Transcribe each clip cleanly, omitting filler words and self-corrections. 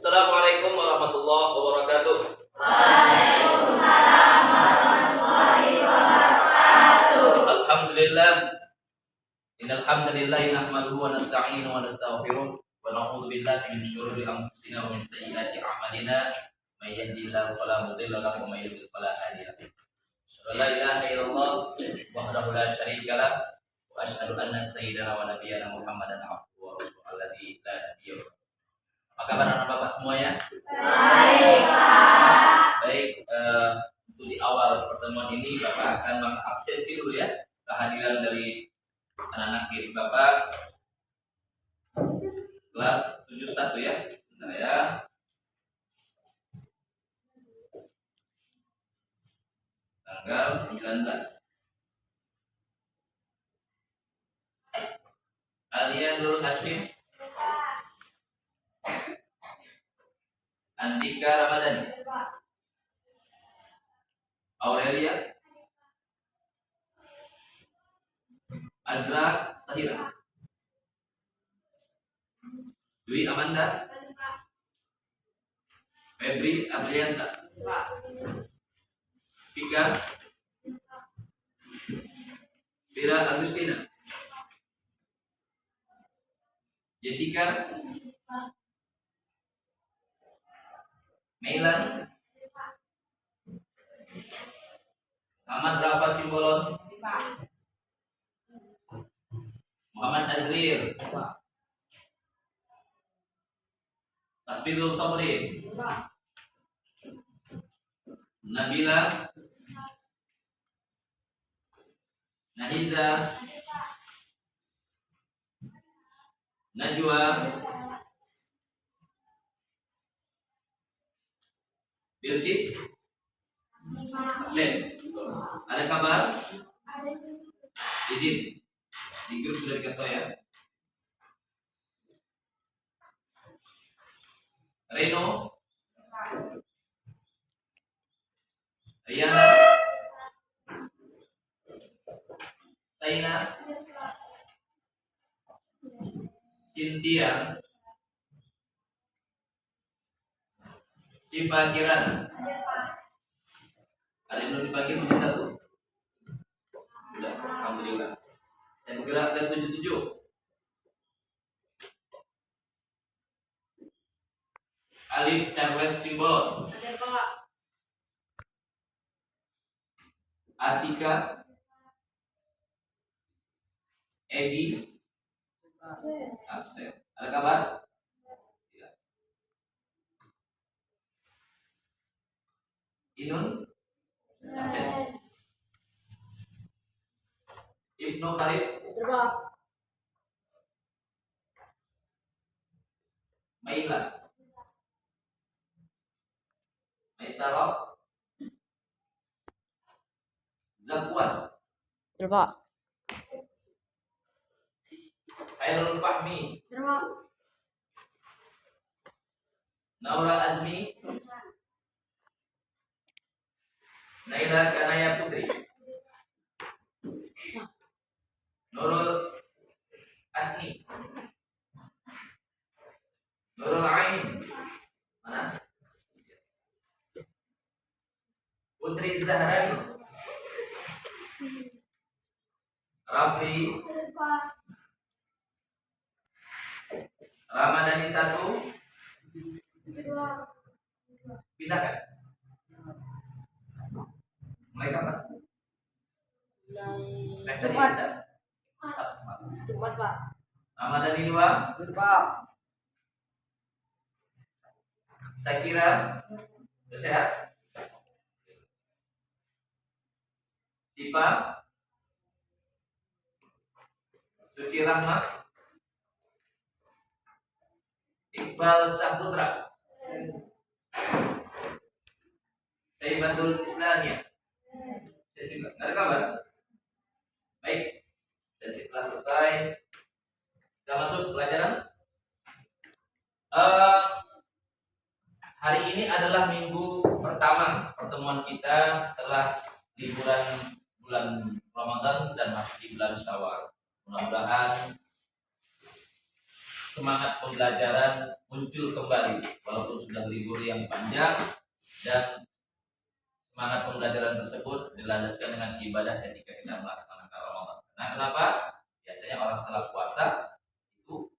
Assalamualaikum warahmatullahi wabarakatuh. Waalaikumsalam warahmatullahi wabarakatuh. Alhamdulillah. Innal hamdalillah nahmaduhu wa nasta'inuhu wa nastaghfiruh wa na'udzu billahi min shururi anfusina wa min sayyiati a'malina. May yahdihillahu fala mudilla lahu wa may yudlil fala hadiya lahu. Asyhadu an la ilaha illallah wahdahu la syarika lah wa asyhadu anna sayyidana wa nabiyyana Muhammadan abduhu wa rasuluhu alladzi la nabiyya ba'dahu. Apa kabar anak bapak semuanya? Baik, Pak. Baik, untuk di awal pertemuan ini Bapak akan mengabsensi dulu ya kehadiran dari anak-anak didik Bapak kelas 71 ya. Bentar ya. Tanggal 19. Alia Nurul Hashim, Andika Ramadhani, Aurelia, Azra Sahira, Dwi Amanda, Febri Apriansa, Vika, Vira Agustina, Jessica, Mailan, Ahmad Rafa Simbolon, Muhammad Azril, Tafidul Sabri, Nabila, Nahiza, Najwa, Bilqis, Len. Ada kabar? Izin. Di grup sudah dikasih tahu ya. Reno, Riana, Taina, Cynthia, Siva Kirana. Ada yang belum dibagi menjadi satu? Sudah, alhamdulillah. Saya bergerak ke 77. Alif Charles Simbol. Ada, Pak. Atika, Egi, absen. Ada kabar? Tidak. Inun, absen. Ibnu Khalid, Ada, Pak. Maila, Maisarah, Zakwan, Ada, Pak. Khairul Fahmi, Ada, Pak. Naura Azmi, Naila Kanaya Putri, Nurul Adni, Nurul Ain, mana? Putri Zahrani, Rafli, Ramadhani 1, pindah kan? Mulai kapan? Semester ini pindah? Jumat, Pak. Ramadhani 2, Pak. Sakira, udah sehat? Sipa, Suci Rahmat, Iqbal Saputra, Taibatul Islamiyah. Saya juga nggak ada kabar. Baik, dan setelah selesai kita masuk pelajaran. Hari ini adalah minggu pertama pertemuan kita setelah liburan bulan Ramadan dan masuk di bulan Syawal. Mudah-mudahan semangat pembelajaran muncul kembali walaupun sudah libur yang panjang, dan semangat pembelajaran tersebut dilandaskan dengan ibadah ketika kita melaksanakan Ramadan. Nah, kenapa? Biasanya orang setelah puasa itu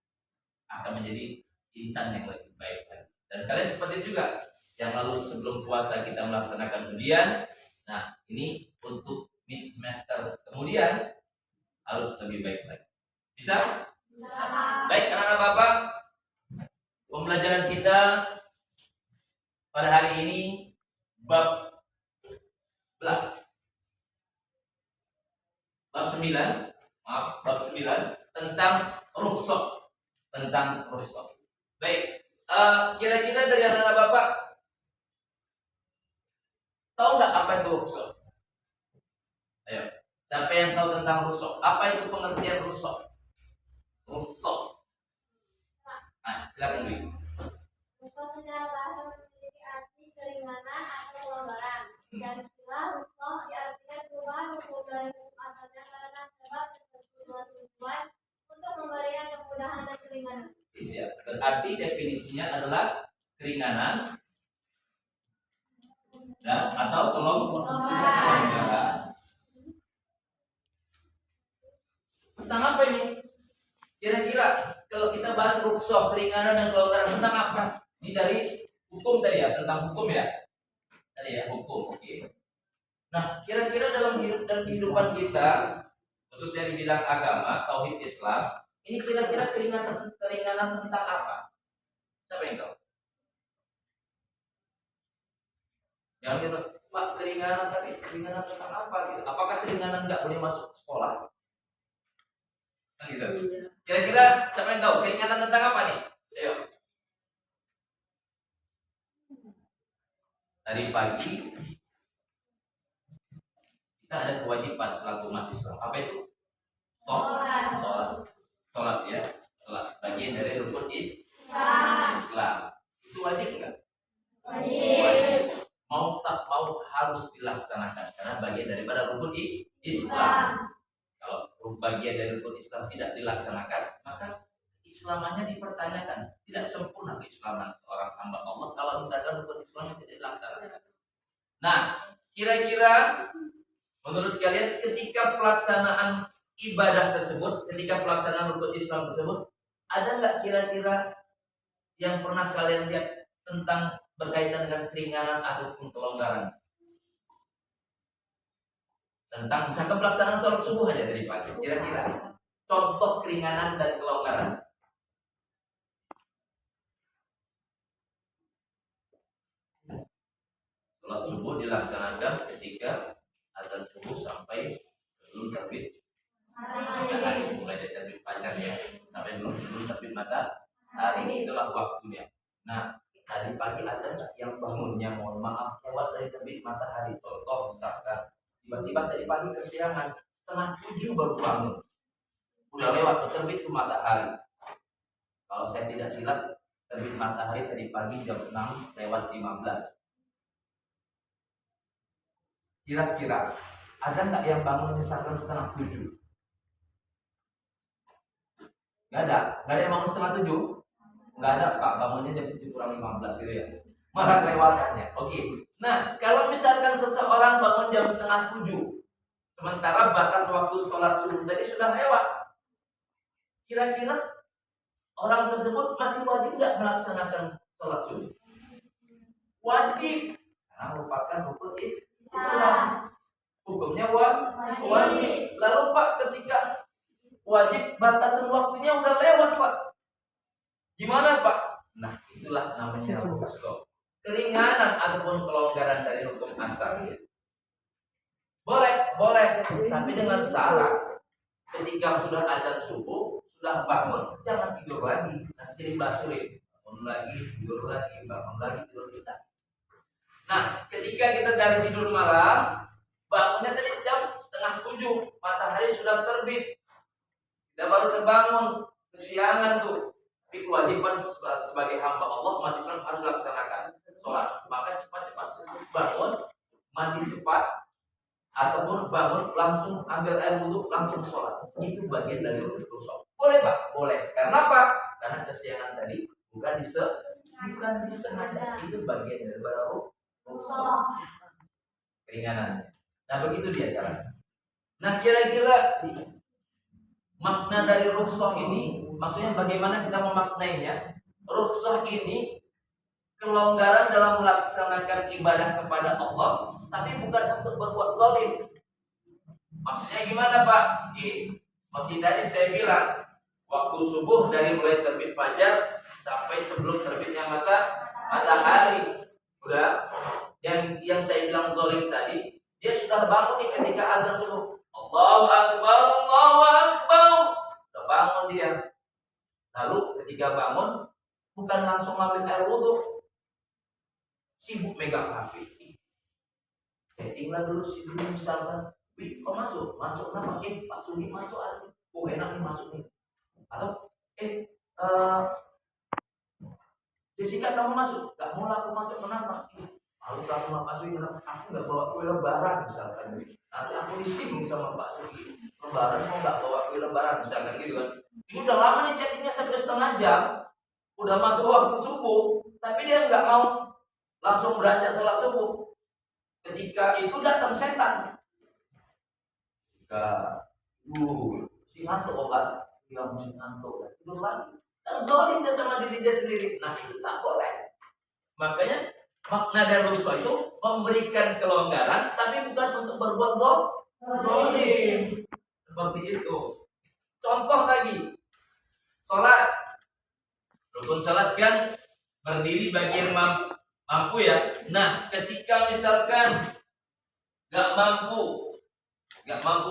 akan menjadi insan yang lebih baik. Dan kalian seperti itu juga. Yang lalu sebelum puasa kita melaksanakan ujian. Nah, ini untuk mid semester kemudian harus lebih baik lagi. Bisa? Baik, anak-anak Bapak, pembelajaran kita pada hari ini bab 11. Bab 9 tentang rukhsah. Baik, kira-kira dari anak-anak Bapak tahu nggak apa itu rukhsah? Ayo, siapa yang tahu tentang rukhsah? Apa itu pengertian rukhsah? Nah, silakan Dwi. Rukhsah secara bahasa memiliki arti keringanan atau pelonggaran. Dan istilah rukhsah diartikan perubahan hukum dari hukum asalnya karena sebab tertentu tujuan untuk memberikan kemudahan dan keringanan. Ya, berarti definisinya adalah keringanan dan atau kelonggaran. Tentang apa ini? Kira-kira kalau kita bahas rukhsah, keringanan dan kelonggaran tentang apa? Ini dari hukum tadi ya, tentang hukum ya. Tadi ya, hukum. Oke. Nah, kira-kira dalam hidup dan kehidupan kita, khususnya di bidang agama, tauhid Islam, ini kira-kira keringanan tentang apa? Siapa yang tahu? Yang kita, Pak, keringanan tentang apa gitu? Apakah keringanan nggak boleh masuk sekolah? Nah, gitu. Kira-kira siapa yang tahu keringanan tentang apa nih? Ayo. Tadi pagi kita ada kewajiban selaku umat Islam. Apa itu? Sholat ya. Sholat bagian dari rukun Islam. Itu wajib nggak? Wajib. Mau tak mau harus dilaksanakan karena bagian daripada rukun Islam. Kalau bagian dari rukun Islam tidak dilaksanakan, maka keislamannya dipertanyakan. Tidak sempurna keislaman seorang hamba Allah kalau misalkan rukun Islamnya tidak dilaksanakan. Nah, kira-kira menurut kalian ketika pelaksanaan ibadah tersebut, ketika pelaksanaan rukun Islam tersebut, ada nggak kira-kira yang pernah kalian lihat tentang berkaitan dengan keringanan ataupun kelonggaran? Tentang misalkan pelaksanaan sholat subuh aja dari pagi, kira-kira contoh keringanan dan kelonggaran. Sholat subuh dilaksanakan ketika azan subuh sampai belum terbit matahari, mulai dari terbit fajar ya sampai belum terbit matahari, itulah waktunya. Nah, tadi pagi ada nggak yang bangunnya mohon maaf lewat dari terbit matahari? Contoh misalkan tiba-tiba tadi pagi kesiangan 6:30 baru bangun, udah lewat terbit tuh matahari. Kalau saya tidak silap terbit matahari tadi pagi jam 6:15. Kira-kira ada nggak yang bangun misalkan 6:30? Nggak ada yang bangun 6:30. Nggak ada Pak, bangunnya jam 7:15 gitu ya, malah kelewatannya. Oke. Nah, kalau misalkan seseorang bangun jam 6:30 sementara batas waktu sholat subuh tadi sudah lewat, kira-kira orang tersebut masih wajib nggak melaksanakan sholat subuh? Wajib, karena merupakan rukun Islam. Hukumnya wajib. Lalu Pak, ketika wajib batasan waktunya udah lewat Pak, gimana Pak? Nah, itulah namanya rukhsah. Keringanan ataupun kelonggaran dari hukum asal ya. Boleh, tapi dengan syarat ketika sudah azan subuh, sudah bangun, jangan tidur lagi. Nanti jadi basurin, bangun lagi, tidur lagi, bangun lagi, tidur kita. Nah, ketika kita dari tidur malam, bangunnya tadi jam 6:30, matahari sudah terbit, kita baru terbangun, kesiangan tuh. Tapi kewajiban sebagai hamba Allah, umat Islam harus laksanakan sholat. Maka cepat-cepat bangun, mandi cepat, ataupun bangun langsung ambil air wudhu langsung sholat. Itu bagian dari rukhsah. Boleh Pak? Boleh. Karena apa? karena kesiangan tadi bukan disengaja, itu bagian dari rukhsah, keringanan. Nah begitu dia caranya. Nah kira-kira makna dari rukhsah ini, maksudnya bagaimana kita memaknainya? Rukhsah ini kelonggaran dalam melaksanakan ibadah kepada Allah, tapi bukan untuk berbuat zalim. Maksudnya gimana Pak? Seperti tadi saya bilang, waktu subuh dari mulai terbit fajar sampai sebelum terbitnya matahari. Udah, yang saya bilang zalim tadi, dia sudah bangun nih ketika azan subuh. Allahu Akbar, Allahu Akbar. Sudah bangun dia. Lalu ketika bangun, bukan langsung ambil air wudhu, sibuk megang HP. Settinglah dulu sibuk misalkan. Wih, kok masuk nama? Pak Sugi masuk ada. Oh enak nih masuk nih. Atau Jessica kamu masuk? Gak mau aku masuk, kenapa? Harus aku sama Pak Sugi, aku gak bawa kue lebaran misalkan. Nanti aku disinggung sama Pak Sugi. Lebaran mau gak bawa kue lebaran misalkan gitu kan. Ini udah lama nih chattingnya sampai setengah jam. Udah masuk waktu subuh, tapi dia nggak mau langsung beranjak sholat subuh. Ketika itu datang setan. Si ngantuk obat, dia masih ngantuk, tidur lagi. Zalim dia sama diri dia sendiri. Nah itu tak boleh. Makanya makna dari rukhsah itu memberikan kelonggaran, tapi bukan untuk berbuat zalim. Seperti itu. Contoh lagi, sholat. Rukun sholat kan berdiri bagi yang mampu ya. Nah, ketika misalkan gak mampu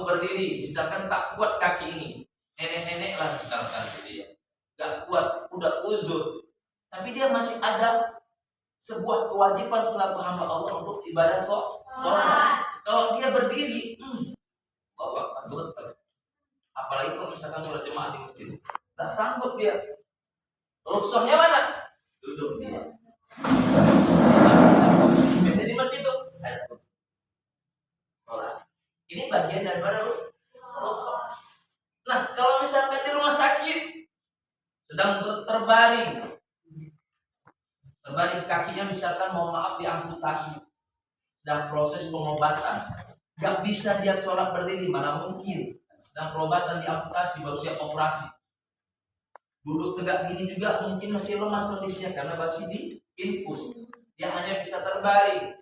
berdiri, misalkan tak kuat kaki ini, nenek-nenek lah misalkan gitu ya, gak kuat, udah uzur, tapi dia masih ada sebuah kewajiban selaku hamba Allah untuk ibadah sholat. Kalau dia berdiri, bapak betul. Apalagi kalau misalkan sholat jemaah di masjid, tak sanggup dia. Rukhsahnya mana? Duduk dia. Biasanya di masjid itu ada sholat. Ini bagian daripada rukhsah. Nah, kalau misalkan di rumah sakit sedang terbaring kakinya misalkan mau maaf diamputasi, sedang proses pengobatan, gak bisa dia sholat berdiri, mana mungkin? Sedang pengobatan diamputasi baru siap operasi. Duduk tegak gini juga mungkin masih lemas kondisinya karena masih diinfus. Dia hanya bisa terbaring.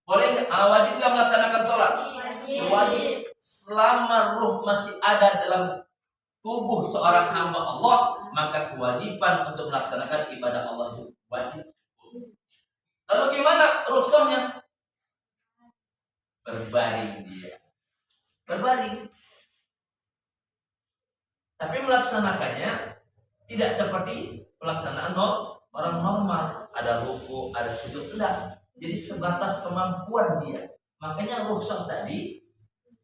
Boleh nggak? Wajib nggak melaksanakan sholat? Wajib. Selama ruh masih ada dalam tubuh seorang hamba Allah, maka kewajiban untuk melaksanakan ibadah Allah itu wajib. Lalu gimana rukhsahnya? Berbaring dia. Berbaring. Tapi melaksanakannya tidak seperti pelaksanaan orang normal, ada ruku, ada sujud, enggak. Jadi sebatas kemampuan dia. Makanya rukhsah tadi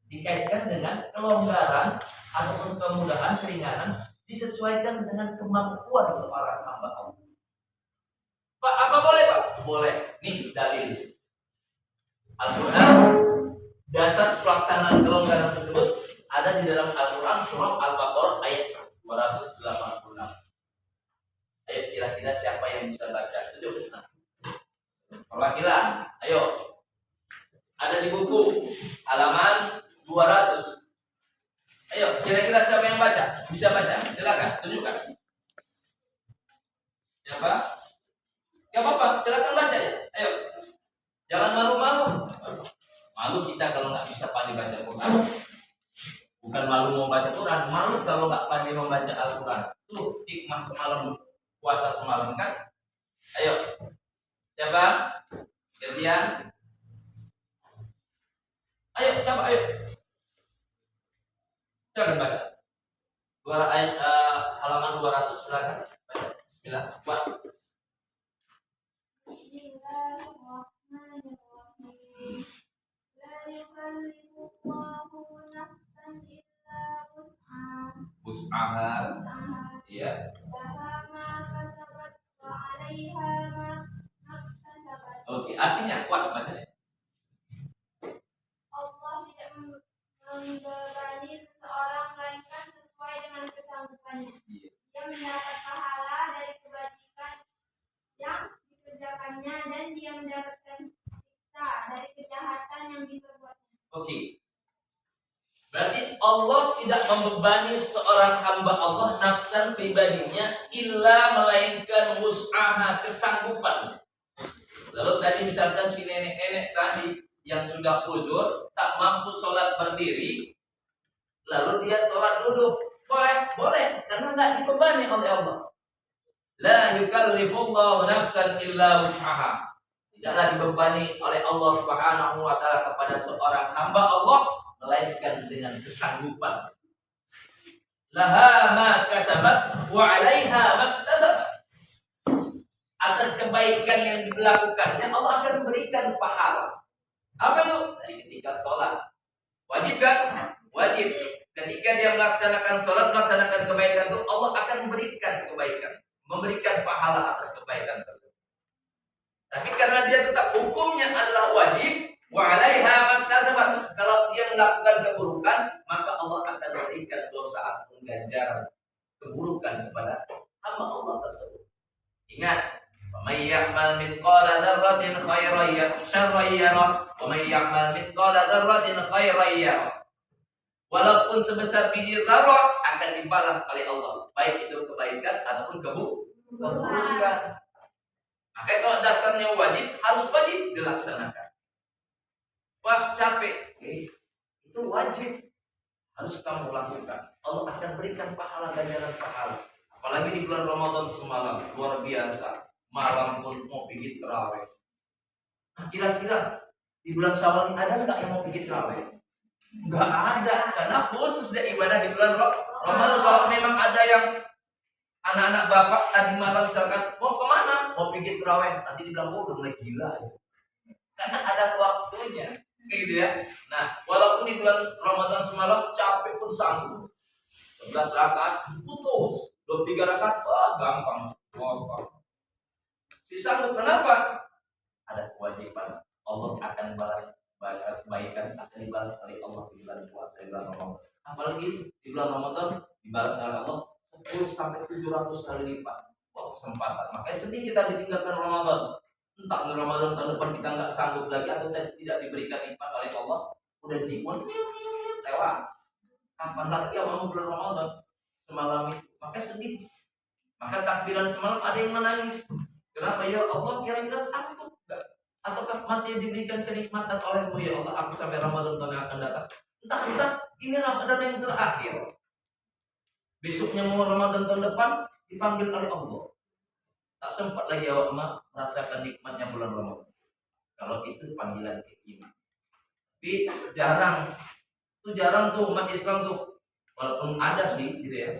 dikaitkan dengan kelonggaran ataupun kemudahan, keringanan, disesuaikan dengan kemampuan seorang hamba Allah. Pak, apa boleh Pak? Boleh. Nih dalil Al-Quran. Dasar pelaksanaan kelonggaran tersebut ada di dalam Al-Quran surah Al-Baqarah ayat 286. Ayo kira-kira siapa yang bisa baca? Tunjuk. Perwakilan. Ayo. Ada di buku halaman 200. Ayo, kira-kira siapa yang baca? Bisa baca? Silakan, tunjukkan. Siapa? Gak apa-apa, silakan baca ya. Ayo. Jangan malu-malu. Malu kita kalau nggak bisa pandai baca Quran. Bukan malu mau baca Quran, malu kalau nggak pandai membaca Al-Quran. Tuh hikmah semalam puasa semalam kan? Ayo, siapa? Gantian. Ayo, siapa? Ayo. Silakan baca. Ayat halaman 200 silakan. Baca. Bismillah. Buat. Bismillahirrahmanirrahim. La yukallifullahu nafsan illa Wus'aha. Iya. Oke, artinya kuat bacanya. Allah tidak membebani seseorang melainkan sesuai dengan kesanggupannya. Dia mendapat pahala pahala dari kebajikan yang dikerjakannya dan dia mendapatkan siksa dari kejahatan yang diperbuatnya. Oke. Berarti Allah tidak membebani seorang hamba Allah nafsan pribadinya illa melainkan wus'aha, kesanggupan. Lalu tadi misalkan si nenek-nenek tadi yang sudah uzur tak mampu sholat berdiri, lalu dia sholat duduk, boleh, karena tidak dibebani oleh Allah. La yukallifullahu nafsan illa wus'aha. Tidaklah dibebani oleh Allah Subhanahu wa taala kepada seorang hamba Allah melainkan dengan kesanggupan. Laha ma kasabat wa 'alaiha maktasabat. Atas kebaikan yang dilakukannya Allah akan memberikan pahala. Apa itu? Dari ketika sholat. Wajib kan? Wajib. Ketika dia melaksanakan sholat, melaksanakan kebaikan itu Allah akan memberikan kebaikan, memberikan pahala atas kebaikan tersebut. Tapi karena dia tetap hukumnya adalah wajib, wa 'alaiha maktasabat. Kalau dia melakukan keburukan, maka Allah akan memberikan dosa ataupun ganjaran keburukan kepada hamba Allah tersebut. Ingat, "May ya'mal mithqala dzarratin khairan yarah, wa may ya'mal mithqala dzarratin khairan yarah." Walaupun sebesar biji zarah akan dibalas oleh Allah, baik itu kebaikan ataupun keburukan. Maka kalau dasarnya wajib, harus wajib dilaksanakan. Wah, capek. Itu wajib. Harus kamu lakukan. Allah akan berikan pahala, ganjaran pahala. Apalagi di bulan Ramadan semalam, luar biasa. Malam pun mau bikin tarawih. Nah, kira-kira di bulan Syawal ini ada nggak yang mau bikin tarawih? Nggak ada, karena khusus dia ibadah di bulan Ramadan. Kalau memang ada yang anak-anak bapak tadi malam misalkan mau kemana? Mau bikin tarawih, nanti dibilang udah mulai gila ya. Karena ada waktunya, kayak gitu ya. Nah, walaupun di bulan Ramadan semalam capek pun sanggup. 11 rakaat putus, 23 rakaat wah gampang. Si sanggup kenapa? Ada kewajiban. Allah akan balas kebaikan akan dibalas oleh Allah di bulan puasa di bulan Ramadan. Apalagi di bulan Ramadan dibalas oleh Allah 10 sampai 700 kali lipat. Wah, kesempatan. Makanya sedih kita ditinggalkan Ramadan. Entah di Ramadan tahun depan kita nggak sanggup lagi atau tidak diberikan nikmat oleh Allah. Udah jimun lewat. Kapan lagi yang mau bulan Ramadan? Semalam itu. Makanya sedih. Maka takbiran semalam ada yang menangis. Kenapa ya Allah kira-kira sanggup nggak? Ataukah masih diberikan kenikmatan olehmu ya Allah? Aku sampai Ramadan tahun yang akan datang. Entah ini Ramadan yang terakhir. Besoknya mau Ramadan tahun depan dipanggil oleh Allah. Tak sempat lagi awak merasakan nikmatnya bulan Ramadan. Kalau itu panggilan ke iman. Tapi jarang tuh umat Islam tuh. Walaupun ada sih gitu ya.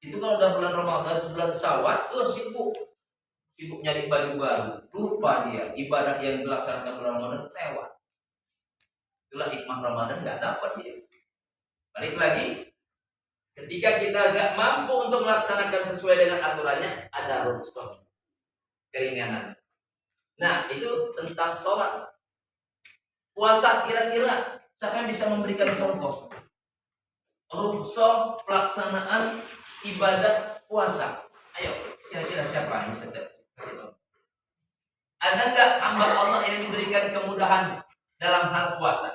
Itu kalau udah bulan Ramadan, bulan Syawal, sibuk nyari baju baru. Lupa dia ibadah yang dilaksanakan bulan Ramadan lewat. Itulah hikmah Ramadan nggak dapat dia. Balik lagi, ketika kita nggak mampu untuk melaksanakan sesuai dengan aturannya, ada rukhsah, keringanan. Nah, itu tentang sholat. Puasa kira-kira siapa yang bisa memberikan contoh? Rukhsah pelaksanaan ibadah puasa. Ayo, kira-kira siapa yang bisa kasih tahu? Ada nggak hamba Allah yang diberikan kemudahan dalam hal puasa?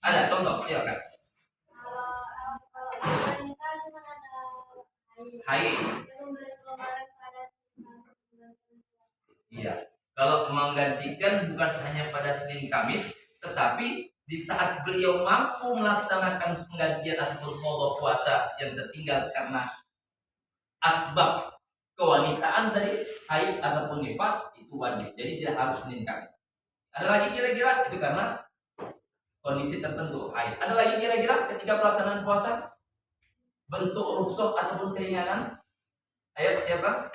Ada contoh, silakan. Wanita cuma ada Haid. Iya. Kalau menggantikan bukan hanya pada Senin Kamis, tetapi di saat beliau mampu melaksanakan penggantian ataupun qada puasa yang tertinggal karena asbab kewanitaan dari haid ataupun nifas, itu wajib. Jadi tidak harus Senin Kamis. Ada lagi kira-kira itu karena kondisi tertentu haid. Ada lagi kira-kira ketika pelaksanaan puasa bentuk rukhsah ataupun keringanan? Ayo siapa?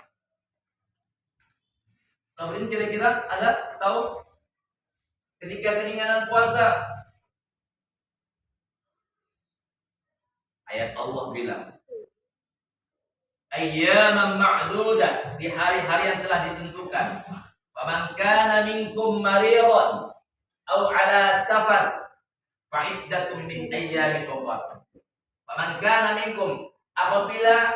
Taurin kira-kira ada tahu ketika keringanan puasa? Ayat Allah bilang ayyaman ma'dudat, di hari-hari yang telah ditentukan. Faman kana minkum maridan aw ala safar fa iddatun min ayyamin ukhra. Faman kana minkum, apabila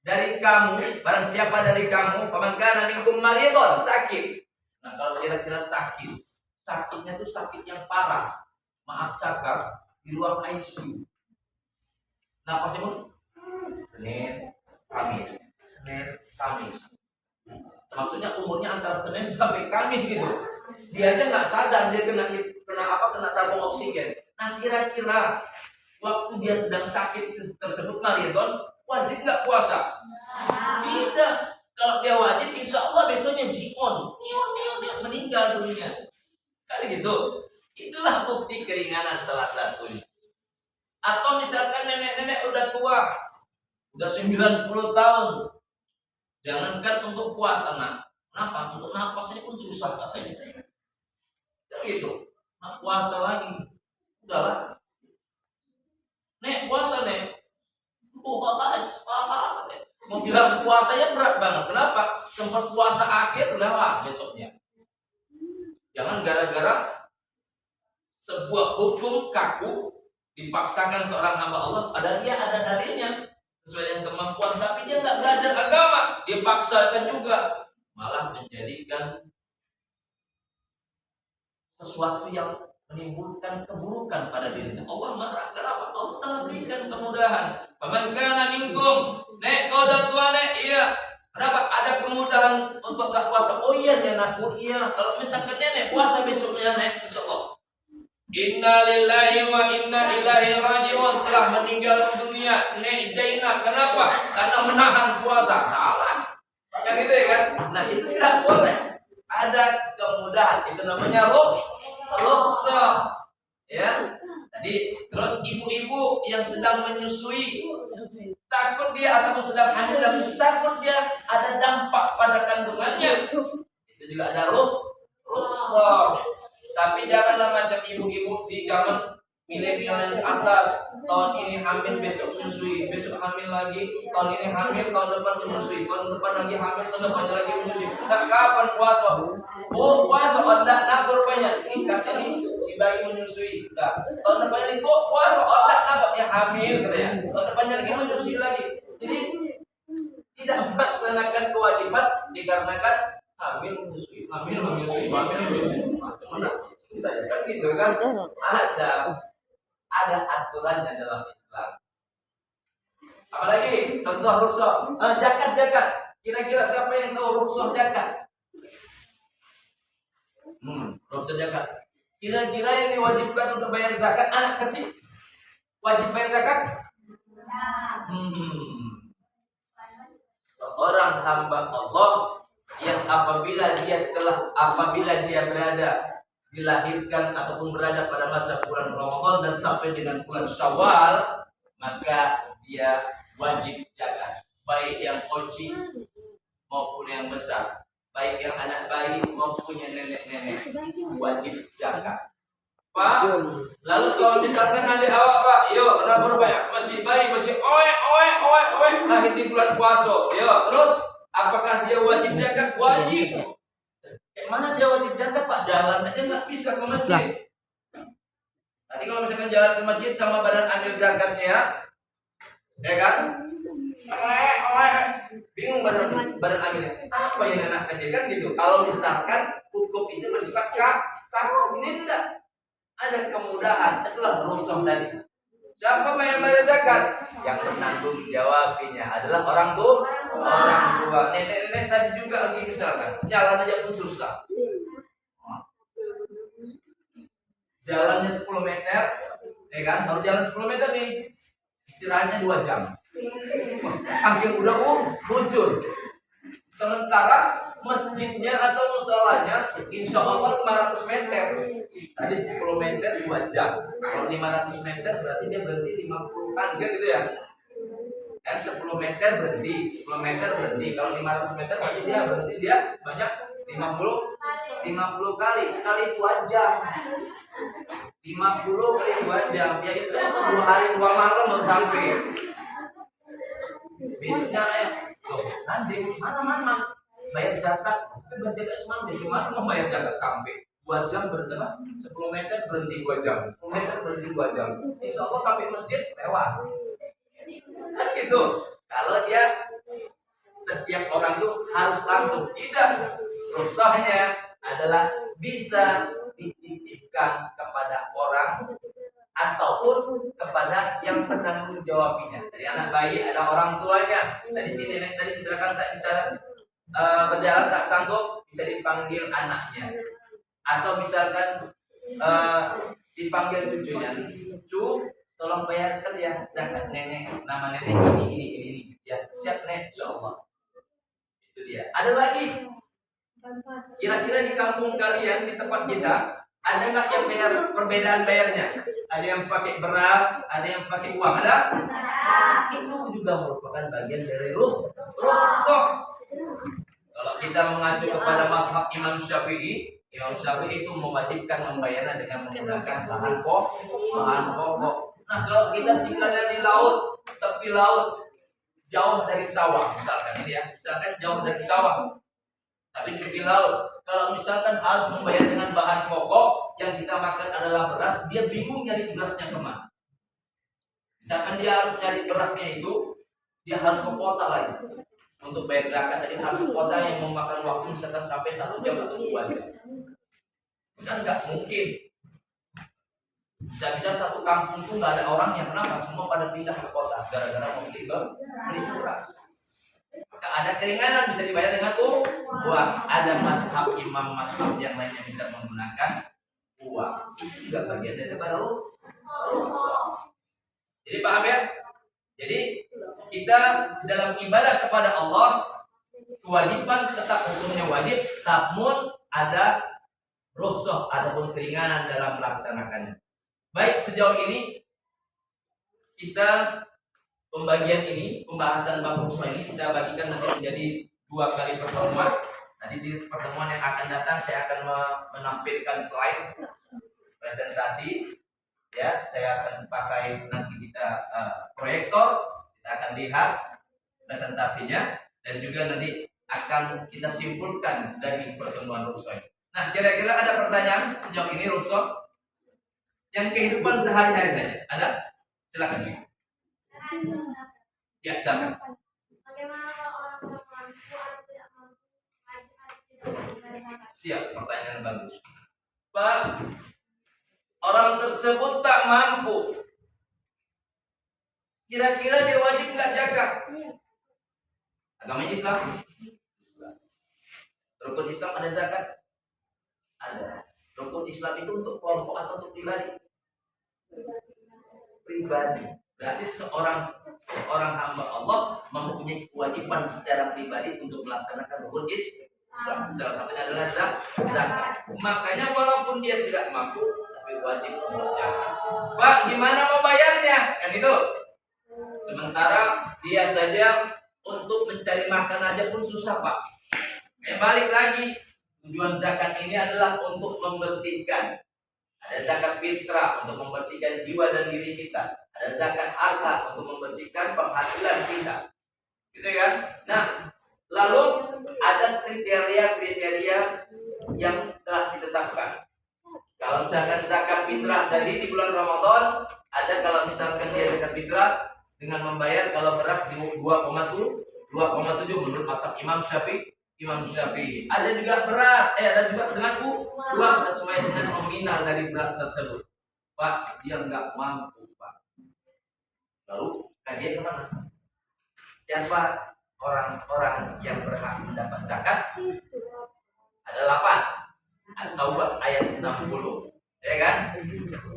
dari kamu, barang siapa dari kamu, faman kana minkum maridun, sakit. Nah, kalau kira-kira sakitnya tuh sakit yang parah. Maaf cakap, di ruang ICU. Napasnya pun Senin, Kamis, Senin, Kamis. Maksudnya umurnya antara Senin sampai Kamis gitu. Dia aja nggak sadar dia kena tabung oksigen. Nah, kira-kira waktu dia sedang sakit tersebut maridon, wajib nggak puasa? Tidak. Kalau dia wajib, insya Allah besoknya jion, meninggal dunia. Kan gitu. Itulah bukti keringanan salah satunya. Atau misalkan nenek-nenek udah tua, udah 90 tahun, jangankan untuk puasa, nak. Kenapa? Untuk napasnya pun susah katanya. Kan gitu. Nah, puasa lagi, udahlah. Nek puasa nek, mau bilang puasanya berat banget. Kenapa? Sempat puasa akhir lewat besoknya. Jangan gara-gara sebuah hukum kaku dipaksakan seorang hamba Allah, padahal dia ada dalilnya sesuai dengan kemampuan, tapi dia nggak belajar agama, dipaksakan juga, malah menjadikan sesuatu yang menimbulkan keburukan pada dirinya. Allah marah. Kenapa? Allah telah berikan kemudahan. Faman kana minkum, nek kau dah tua nek, iya. Kenapa? Ada kemudahan untuk tak puasa. Oh iya nek, aku iya. Kalau misalkan nenek puasa besoknya nek, insyaallah. Inna lillahi wa inna ilaihi raji'un, telah meninggal dunia Nek Zainab. Kenapa? Karena menahan puasa. Salah. Kan gitu ya kan? Nah, itu tidak boleh. Ada kemudahan. Itu namanya rukhsah. Ya. Tadi terus ibu-ibu yang sedang menyusui, takut dia ataupun sedang hamil, takut dia ada dampak pada kandungannya. Itu juga ada rukhsah. Tapi janganlah macam ibu-ibu di zaman milenial yang atas, tahun ini hamil, besok menyusui, besok hamil lagi, tahun ini hamil, tahun depan menyusui, tahun depan lagi hamil, tahun depannya lagi menyusui. Nah, kapan puasa? Oh, puasa otak nak rupanya. Ini kasih ini si bayi menyusui. Nah, tahun depannya lagi puasa otak nak dia hamil katanya. Tahun depannya lagi menyusui lagi. Jadi tidak melaksanakan kewajiban dikarenakan hamil menyusui. Mana bisa kan gitu kan? Ada aturannya dalam Islam. Apalagi contoh rukhsah, zakat. Kira-kira siapa yang tahu rukhsah zakat? Rukhsah zakat. Kira-kira yang diwajibkan untuk bayar zakat anak kecil wajib bayar zakat? Seorang hamba Allah yang apabila dia berada dilahirkan ataupun berada pada masa bulan Ramadan dan sampai dengan bulan Syawal, maka dia wajib zakat, baik yang kecil maupun yang besar, baik yang anak bayi maupun yang nenek-nenek, wajib zakat. Pak, lalu kalau misalkan nanti awak Pak, yo kenapa banyak masih bayi lahir di bulan puasa, yo terus apakah dia wajib zakat? Wajib. Mana dia wajib zakat Pak? Jalan aja nggak bisa ke masjid. Tadi kalau misalkan jalan ke masjid sama badan amil zakatnya, ya kan? Bingung badan amilnya. Apa yang anak kecil kan gitu? Kalau misalkan hukum itu bersifat kaku, ini enggak. Ada kemudahan. Itulah rukhsah tadi. Siapa yang bayar zakat? Yang menanggung jawabinya adalah orang tua. Nenek-nenek tadi juga lagi misalkan jalan aja pun susah. Jalannya 10 meter, ya kan? Kalau jalan 10 meter nih, istirahatnya 2 jam. Saking udah muncul. Sementara masjidnya atau musolanya insya Allah 500 meter. Tadi 10 meter 2 jam. Kalau 500 meter berarti dia berhenti 50 kali kan gitu ya. Kan 10 meter berhenti, 10 meter berhenti. Kalau 500 meter berarti dia berhenti banyak 50 kali 2 jam. 50 kali 2 jam. Ya itu 2 hari 2 malam baru sampai. Besoknya nanti mana bayar zakat, berjaga semangat gimana mau bayar zakat sampai 2 jam berhenti 10 meter berhenti 2 jam, 10 meter berhenti 2 jam. Insya Allah sampai masjid lewat. Kan gitu. Kalau dia setiap orang itu harus langsung. Tidak. Rukhsahnya adalah bisa dititipkan kepada orang ataupun kepada yang bertanggung jawabnya. Dari anak bayi ada orang tuanya. Tadi sini tadi misalkan tak bisa berjalan, tak sanggup, bisa dipanggil anaknya. Atau misalkan dipanggil cucunya. Cu, tolong bayarkan ya zakat nenek, nama nenek ini. Ya, siap nek, insyaallah. Itu dia. Ada lagi. Kira-kira di kampung kalian, di tempat kita, ada nggak yang benar perbedaan bayarnya? Ada yang pakai beras, ada yang pakai uang, ada? Itu juga merupakan bagian dari rukhsah. Kalau kita mengacu kepada mazhab Imam Syafi'i itu mewajibkan membayarnya dengan menggunakan bahan pokok. Nah, kalau kita tinggalnya di laut, tepi laut, jauh dari sawah, misalkan ini ya, misalkan jauh dari sawah, tapi di tepi laut, kalau misalkan harus membayar dengan bahan pokok yang kita makan adalah beras, dia bingung nyari berasnya kemana. Misalkan dia harus nyari berasnya itu, dia harus ke kota lagi untuk bayar zakat. Tadi harus ke kota yang memakan waktu misalkan sampai 1 jam atau 2 jam. Kan nggak mungkin. Bisa-bisa satu kampung itu nggak ada orang yang kenapa, semua pada pindah ke kota gara-gara mau beli beras. Maka ada keringanan bisa dibayar dengan uang. Ada mazhab imam mazhab yang lainnya bisa menggunakan uang. Itu juga bagian dari rukhsah. Jadi paham ya? Jadi kita dalam ibadah kepada Allah kewajiban tetap hukumnya wajib, namun ada rukhsah, adapun keringanan dalam melaksanakannya. Baik, sejauh ini kita pembahasan bab rukhsah ini kita bagikan nanti menjadi 2 kali pertemuan. Nanti di pertemuan yang akan datang saya akan menampilkan slide presentasi. Ya, saya akan pakai nanti kita proyektor, kita akan lihat presentasinya dan juga nanti akan kita simpulkan dari pertemuan rukhsah. Nah, kira-kira ada pertanyaan sejauh ini rukhsah yang kehidupan sehari-hari saja? Ada? Silakan. Ya, silakan. Bagaimana kalau orang mampu atau tidak mampu? Siap, pertanyaan bagus. Pak, orang tersebut tak mampu. Kira-kira dia wajib nggak zakat? Agama Islam. Rukun Islam ada zakat? Ada. Rukun Islam itu untuk kelompok atau untuk pribadi? Pribadi. Berarti seorang hamba Allah mempunyai kewajiban secara pribadi untuk melaksanakan rukun Islam. Salah satunya adalah zakat. Makanya walaupun dia tidak mampu, tapi wajib untuk zakat. Pak, gimana mau bayarnya? Kan itu. Sementara dia saja untuk mencari makan aja pun susah, Pak. Balik lagi, tujuan zakat ini adalah untuk membersihkan. Ada zakat fitrah untuk membersihkan jiwa dan diri kita. Ada zakat harta untuk membersihkan penghasilan kita. Gitu kan? Nah, lalu ada kriteria-kriteria yang telah ditetapkan. Kalau misalkan zakat fitrah tadi di bulan Ramadan, ada kalau misalkan dia zakat fitrah dengan membayar kalau beras di 2,7 menurut mazhab Imam Syafi'i. Ada juga beras, ada juga dengan uang sesuai dengan nominal dari beras tersebut. Pak, dia nggak mampu, Pak. Lalu kajian kemana? Siapa orang-orang yang berhak mendapat zakat? Ada 8. At-Taubah ayat 60, ya kan?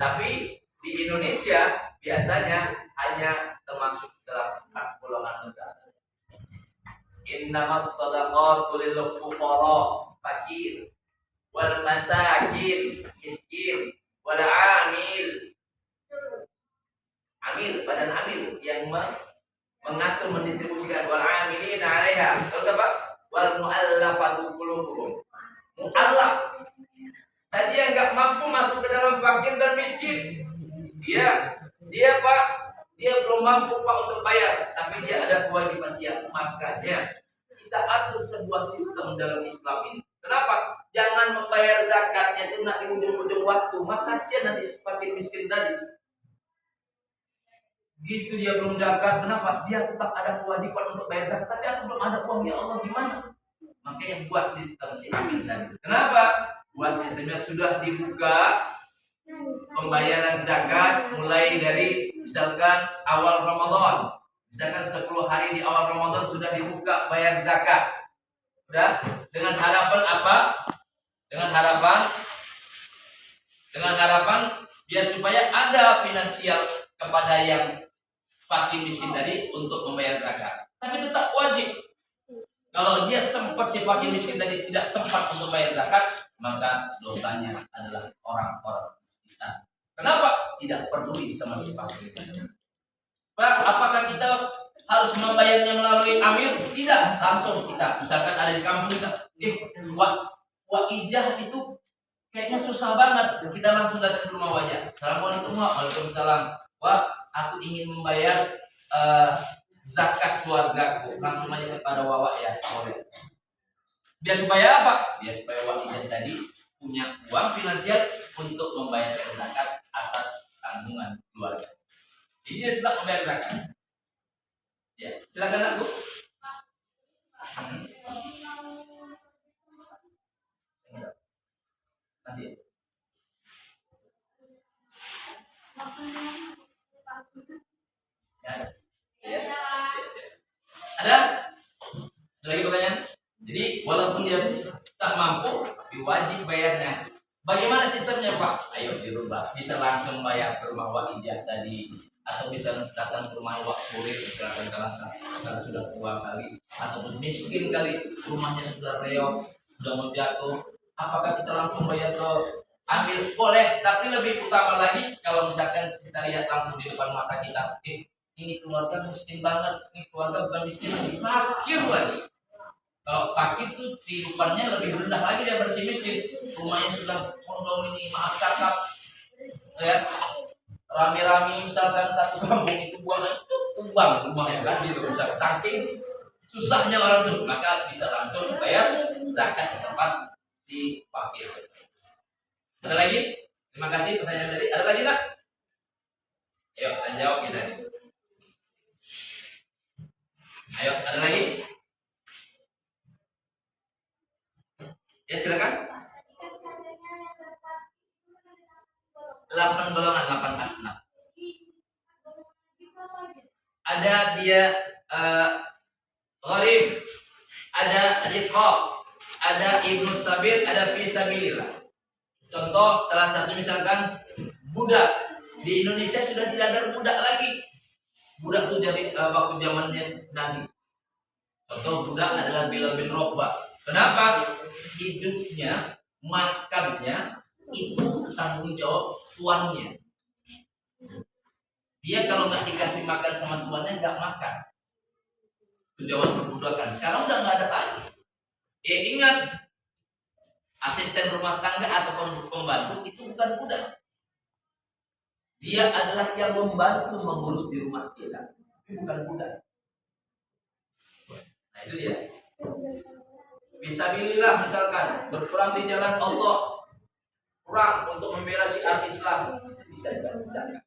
Tapi di Indonesia biasanya hanya termasuk dalam 4 golongan besar. Innamas sadaqatu lil fuqara fakir wal masakin miskin wal badan amil yang mengatur mendistribusikan wal amilina 'alaiha. Terus apa? Wal mu'allafatu qulubuhum. Mu'allaf. Tadi yang enggak mampu masuk ke dalam fakir dan miskin. Dia Pak, dia belum mampu Pak untuk bayar, tapi dia ada kewajiban dia. Makanya kita atur sebuah sistem dalam Islam ini. Kenapa? Jangan membayar zakatnya itu nanti ujung-ujung waktu. Maka kasihan nanti fakir miskin tadi. Gitu dia belum zakat, kenapa? Dia tetap ada kewajiban untuk bayar zakat, tapi aku belum ada uang, ya Allah gimana? Makanya buat sistem si Amin tadi. Kenapa? Buat sistemnya sudah dibuka pembayaran zakat mulai dari misalkan awal Ramadan. Misalkan 10 hari di awal Ramadan sudah dibuka bayar zakat. Udah? Dengan harapan apa? Dengan harapan biar supaya ada finansial kepada yang fakir miskin tadi untuk membayar zakat. Tapi tetap wajib. Kalau dia sempat si fakir miskin tadi tidak sempat untuk bayar zakat, maka dosanya adalah orang-orang kita. Kenapa? Tidak peduli sama si fakir. Pak, apakah kita harus membayarnya melalui amil? Tidak, langsung kita. Misalkan ada di kampung kita, Ijah itu kayaknya susah banget. Kita langsung datang ke rumah wajah. Assalamualaikum, waalaikumsalam. Wah, aku ingin membayar zakat keluargaku. Langsung aja kepada Wawa ya, boleh. Biar supaya apa? Biar supaya Wawa tadi punya uang finansial untuk membayar zakat atas tanggungan keluarga. Jadi dia tetap membayar zakat. Ya, silakan aku. Nanti. Ya. Ya. Ada lagi pertanyaan? Jadi walaupun dia tak mampu, tapi wajib bayarnya. Bagaimana sistemnya Pak? Ayo dirubah. Bisa langsung bayar ke rumah Ijah tadi, atau bisa datang ke rumah Kurir misalkan karena sudah tua kali, ataupun miskin kali, rumahnya sudah reot, sudah mau jatuh. Apakah kita langsung bayar ke ambil? Boleh, tapi lebih utama lagi kalau misalkan kita lihat langsung di depan mata kita, ini keluarga miskin banget, ini keluarga bukan miskin lagi, fakir lagi. Kalau fakir tuh kehidupannya lebih rendah lagi daripada si miskin. Rumahnya sudah kondom ini, maaf cakap, ya rame-rame misalkan satu kampung itu buang rumahnya kan gitu, misalkan saking susahnya langsung, maka bisa langsung bayar zakat di tempat si fakir. Ada lagi? Terima kasih pertanyaan tadi. Ada lagi nggak? Ayo kita jawab kita. Ayo, ada lagi? Ya silakan. 8 golongan, 8 asnaf. Ada dia gharib, ada riqab, ada ibnu sabil, ada fisabilillah. Contoh salah satu misalkan budak. Di Indonesia sudah tidak ada budak lagi. Budak itu dari waktu zamannya Nabi. Contoh budak adalah Bilal bin Rabah. Kenapa? Hidupnya, makannya itu tanggung jawab tuannya. Dia kalau nggak dikasih makan sama tuannya nggak makan. Itu zaman perbudakan. Sekarang udah nggak ada lagi. Ingat, asisten rumah tangga atau pembantu itu bukan budak. Dia adalah yang membantu mengurus di rumah kita, tapi bukan budak. Nah itu dia. Fisabilillah misalkan berperang di jalan Allah, perang untuk membela syiar Islam, itu bisa dikasih zakat.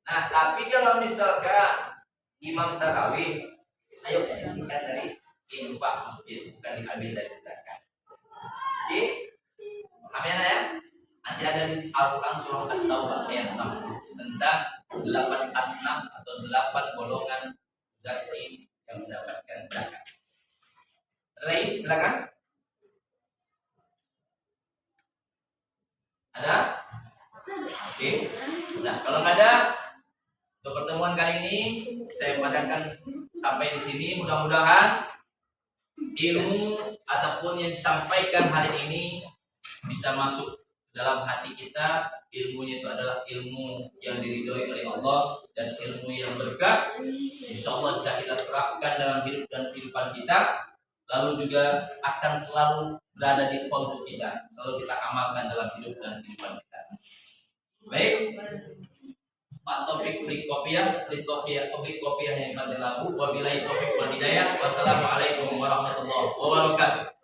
Nah tapi kalau misalkan imam tarawih, ayo sisihkan dari infak masjid, bukan diambil dari zakat. Oke, amin ya. Nanti ada di Al-Quran surah At-Taubah ayat 60 tentang 8 asnaf atau 8 golongan zakat yang mendapatkan zakat. Lain, silakan. Ada? Oke. Nah, kalau nggak ada, untuk pertemuan kali ini saya padakan sampai di sini. Mudah-mudahan ilmu ataupun yang disampaikan hari ini bisa masuk dalam hati kita. Ilmunya itu adalah ilmu yang diridhoi oleh Allah dan ilmu yang berkah. Insyaallah bisa kita terapkan dalam hidup dan kehidupan kita, lalu juga akan selalu berada di pondok kita, selalu kita amalkan dalam hidup dan kehidupan kita. Baik, Pak Taufik beli kopiah yang pada labu. Wabillahi taufiq wal hidayah. Wassalamualaikum warahmatullahi wabarakatuh.